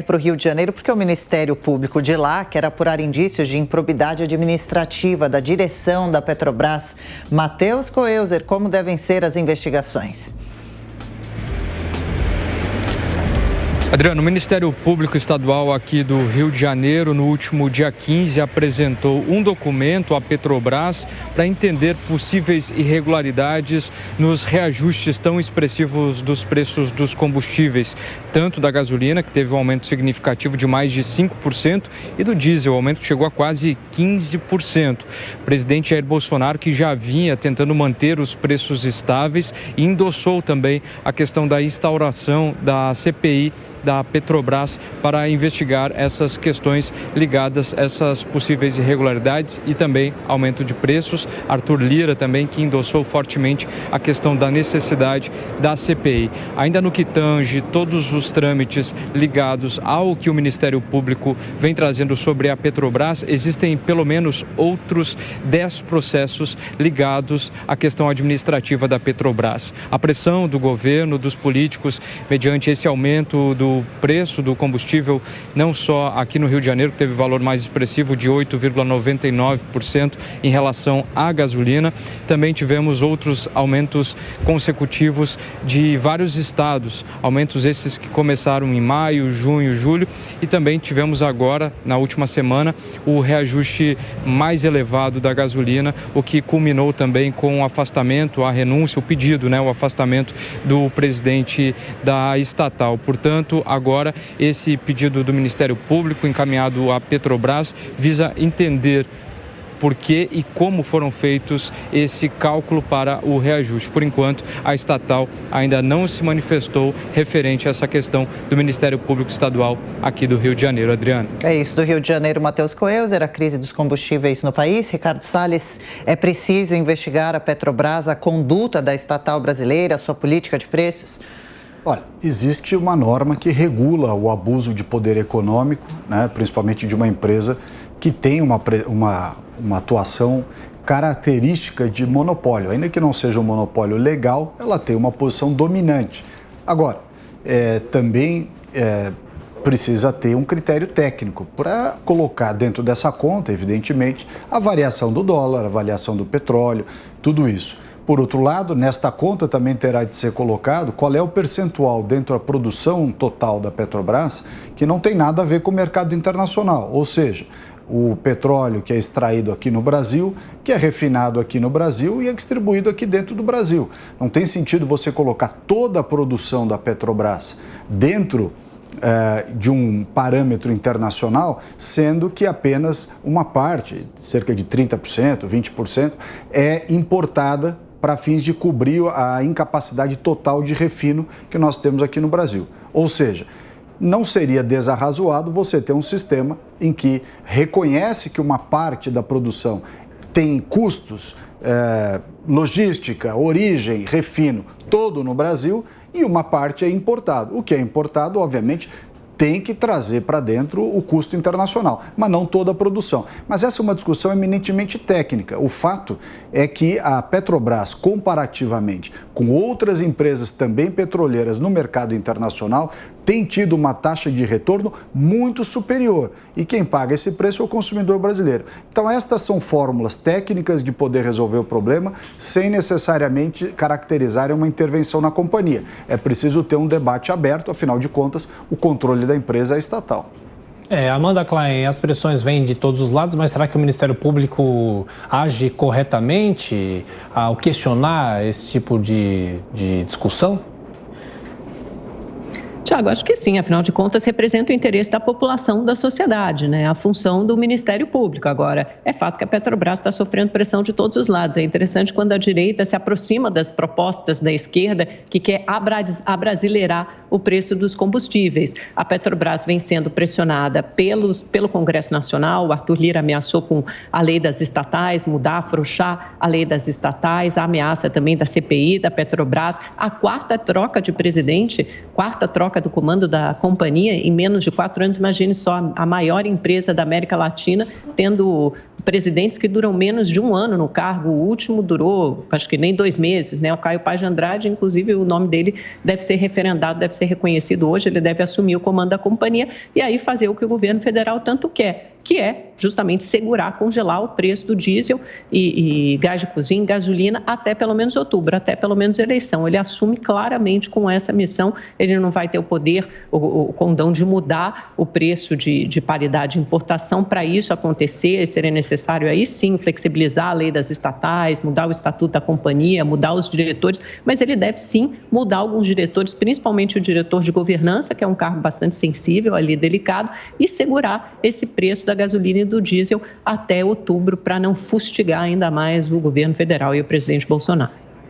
para o Rio de Janeiro porque o Ministério Público de lá quer apurar indícios de improbidade administrativa da direção da Petrobras. Matheus Coelzer, como devem ser as investigações? Adriano, o Ministério Público Estadual aqui do Rio de Janeiro, no último dia 15, apresentou um documento à Petrobras para entender possíveis irregularidades nos reajustes tão expressivos dos preços dos combustíveis, tanto da gasolina, que teve um aumento significativo de mais de 5%, e do diesel, o aumento que chegou a quase 15%. O presidente Jair Bolsonaro, que já vinha tentando manter os preços estáveis, e endossou também a questão da instauração da CPI da Petrobras para investigar essas questões ligadas a essas possíveis irregularidades e também aumento de preços. Arthur Lira também, que endossou fortemente a questão da necessidade da CPI. Ainda no que tange todos os trâmites ligados ao que o Ministério Público vem trazendo sobre a Petrobras, existem pelo menos outros 10 processos ligados à questão administrativa da Petrobras. A pressão do governo, dos políticos, mediante esse aumento do preço do combustível, não só aqui no Rio de Janeiro, que teve valor mais expressivo de 8,99% em relação à gasolina, também tivemos outros aumentos consecutivos de vários estados, aumentos esses que começaram em maio, junho, julho, e também tivemos agora, na última semana, o reajuste mais elevado da gasolina, o que culminou também com o afastamento, a renúncia, o pedido, o afastamento do presidente da estatal. Portanto, agora, esse pedido do Ministério Público encaminhado à Petrobras visa entender por que e como foram feitos esse cálculo para o reajuste. Por enquanto, a estatal ainda não se manifestou referente a essa questão do Ministério Público Estadual aqui do Rio de Janeiro. Adriano. É isso, do Rio de Janeiro, Matheus Coelzer, a crise dos combustíveis no país. Ricardo Salles, é preciso investigar a Petrobras, a conduta da estatal brasileira, a sua política de preços? Olha, existe uma norma que regula o abuso de poder econômico, principalmente de uma empresa que tem uma atuação característica de monopólio. Ainda que não seja um monopólio legal, ela tem uma posição dominante. Agora, também precisa ter um critério técnico para colocar dentro dessa conta, evidentemente, a variação do dólar, a variação do petróleo, tudo isso. Por outro lado, nesta conta também terá de ser colocado qual é o percentual dentro da produção total da Petrobras que não tem nada a ver com o mercado internacional, ou seja, o petróleo que é extraído aqui no Brasil, que é refinado aqui no Brasil e é distribuído aqui dentro do Brasil. Não tem sentido você colocar toda a produção da Petrobras dentro de um parâmetro internacional, sendo que apenas uma parte, cerca de 30%, 20%, é importada para fins de cobrir a incapacidade total de refino que nós temos aqui no Brasil. Ou seja, não seria desarrazoado você ter um sistema em que reconhece que uma parte da produção tem custos, logística, origem, refino, todo no Brasil, e uma parte é importado. O que é importado, obviamente, tem que trazer para dentro o custo internacional, mas não toda a produção. Mas essa é uma discussão eminentemente técnica. O fato é que a Petrobras, comparativamente com outras empresas também petroleiras no mercado internacional, tem tido uma taxa de retorno muito superior. E quem paga esse preço é o consumidor brasileiro. Então, estas são fórmulas técnicas de poder resolver o problema sem necessariamente caracterizarem uma intervenção na companhia. É preciso ter um debate aberto, afinal de contas, o controle da empresa é estatal. Amanda Klein, as pressões vêm de todos os lados, mas será que o Ministério Público age corretamente ao questionar esse tipo de discussão? Tiago, acho que sim, afinal de contas representa o interesse da população, da sociedade, a função do Ministério Público. Agora, é fato que a Petrobras está sofrendo pressão de todos os lados. É interessante quando a direita se aproxima das propostas da esquerda que quer abrasileirar o preço dos combustíveis. A Petrobras vem sendo pressionada pelo Congresso Nacional. O Arthur Lira ameaçou com a lei das estatais, mudar, afrouxar a lei das estatais, a ameaça também da CPI, da Petrobras, a quarta troca de presidente troca do comando da companhia em menos de 4 anos. Imagine só, a maior empresa da América Latina tendo presidentes que duram menos de 1 ano no cargo. O último durou, acho que nem 2 meses, né? O Caio Paz de Andrade, inclusive, o nome dele deve ser referendado, deve ser reconhecido hoje, ele deve assumir o comando da companhia e aí fazer o que o governo federal tanto quer, que é justamente segurar, congelar o preço do diesel e gás de cozinha, gasolina, até pelo menos outubro, até pelo menos eleição. Ele assume claramente com essa missão, ele não vai ter o poder, o condão de mudar o preço de paridade de importação. Para isso acontecer, seria necessário aí sim flexibilizar a lei das estatais, mudar o estatuto da companhia, mudar os diretores, mas ele deve sim mudar alguns diretores, principalmente o diretor de governança, que é um cargo bastante sensível, ali delicado, e segurar esse preço da gasolina e do diesel até outubro para não fustigar ainda mais o governo federal e o presidente Bolsonaro.